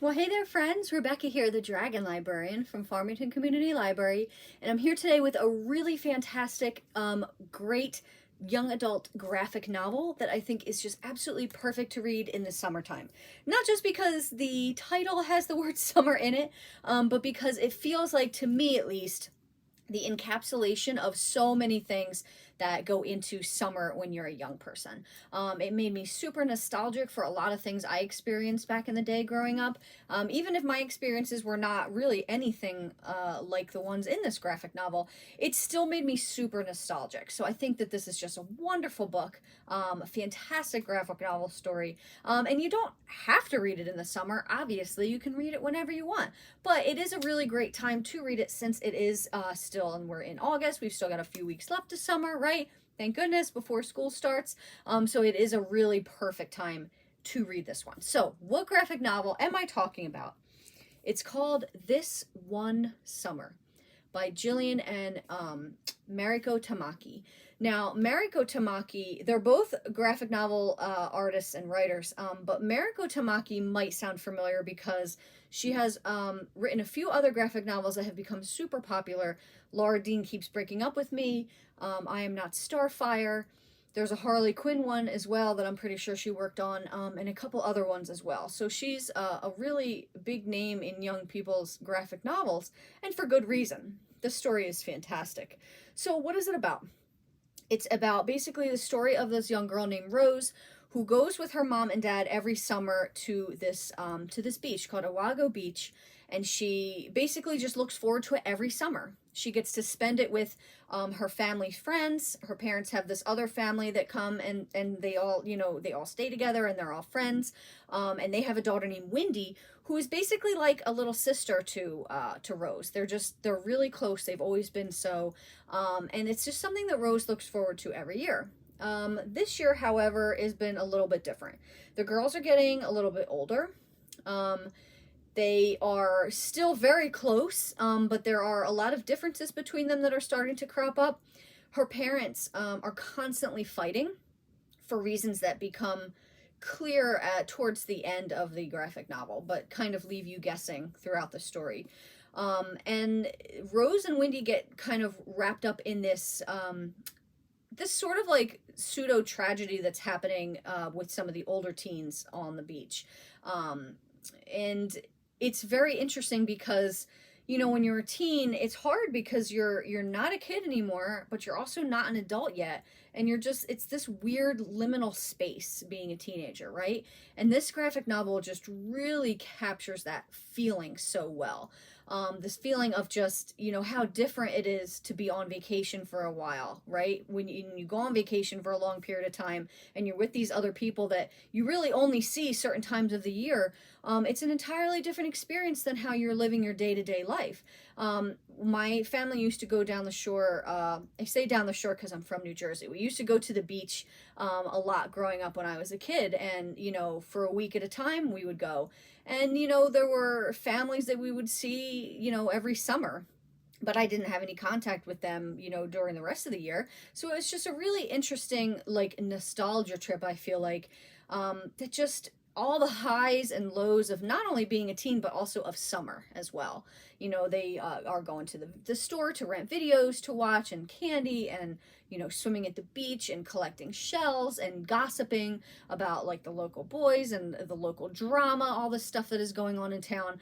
Well, hey there, friends. Rebecca here, the Dragon Librarian from Farmington Community Library, and I'm here today with a really fantastic, great young adult graphic novel that I think is just absolutely perfect to read in the summertime. Not just because the title has the word summer in it, but because it feels like, to me at least, the encapsulation of so many things that go into summer when you're a young person. It made me super nostalgic for a lot of things I experienced back in the day growing up. Even if my experiences were not really anything like the ones in this graphic novel, it still made me super nostalgic. So I think that this is just a wonderful book, a fantastic graphic novel story. And you don't have to read it in the summer. Obviously, you can read it whenever you want. But it is a really great time to read it since it is still, and we're in August. We've still got a few weeks left of summer, right? Thank goodness, before school starts. So it is a really perfect time to read this one. So what graphic novel am I talking about? It's called This One Summer by Jillian and Mariko Tamaki. Now, Mariko Tamaki, they're both graphic novel artists and writers, but Mariko Tamaki might sound familiar because she has written a few other graphic novels that have become super popular. Laura Dean Keeps Breaking Up With Me, I Am Not Starfire. There's a Harley Quinn one as well that I'm pretty sure she worked on, and a couple other ones as well. So she's a really big name in young people's graphic novels, and for good reason. The story is fantastic. So what is it about? It's about basically the story of this young girl named Rose who goes with her mom and dad every summer to this beach called Owago Beach, and she basically just looks forward to it every summer. She gets to spend it with her family's friends. Her parents have this other family that come, and they all, they all stay together and they're all friends. And they have a daughter named Wendy who is basically like a little sister to Rose. They're really close. They've always been so. And it's just something that Rose looks forward to every year. This year, however, has been a little bit different. The girls are getting a little bit older. They are still very close, but there are a lot of differences between them that are starting to crop up. Her parents are constantly fighting for reasons that become clear towards the end of the graphic novel, but kind of leave you guessing throughout the story. And Rose and Wendy get kind of wrapped up in this this sort of like pseudo tragedy that's happening with some of the older teens on the beach. And it's very interesting because, when you're a teen, it's hard because you're not a kid anymore, but you're also not an adult yet. And it's this weird liminal space being a teenager, right? And this graphic novel just really captures that feeling so well. This feeling of just, how different it is to be on vacation for a while, right? When you go on vacation for a long period of time and you're with these other people that you really only see certain times of the year, it's an entirely different experience than how you're living your day-to-day life. My family used to go down the shore. I say down the shore because I'm from New Jersey. We used to go to the beach a lot growing up when I was a kid, and for a week at a time we would go. And there were families that we would see every summer, but I didn't have any contact with them during the rest of the year. So it was just a really interesting like nostalgia trip, I feel like, that just all the highs and lows of not only being a teen but also of summer as well. They are going to the store to rent videos to watch and candy, and swimming at the beach and collecting shells and gossiping about like the local boys and the local drama, all the stuff that is going on in town.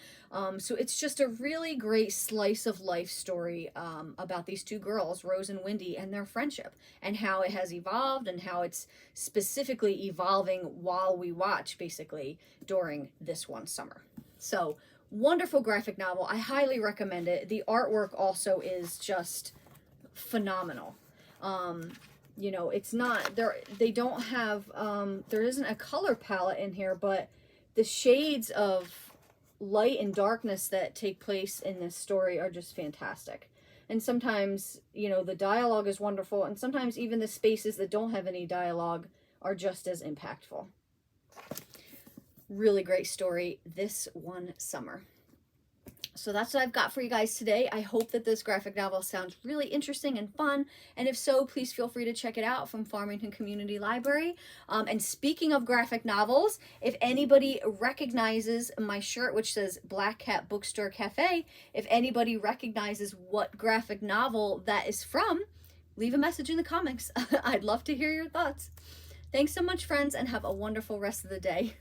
So it's just a really great slice of life story about these two girls, Rose and Wendy, and their friendship, and how it has evolved and how it's specifically evolving while we watch, basically, during this one summer. So wonderful graphic novel. I highly recommend it. The artwork also is just phenomenal. It's not there. They don't have, there isn't a color palette in here, but the shades of light and darkness that take place in this story are just fantastic. And sometimes, the dialogue is wonderful, and sometimes even the spaces that don't have any dialogue are just as impactful. Really great story, This One Summer. So that's what I've got for you guys today. I hope that this graphic novel sounds really interesting and fun. And if so, please feel free to check it out from Farmington Community Library. And speaking of graphic novels, if anybody recognizes my shirt, which says Black Cat Bookstore Cafe, if anybody recognizes what graphic novel that is from, leave a message in the comments. I'd love to hear your thoughts. Thanks so much, friends, and have a wonderful rest of the day.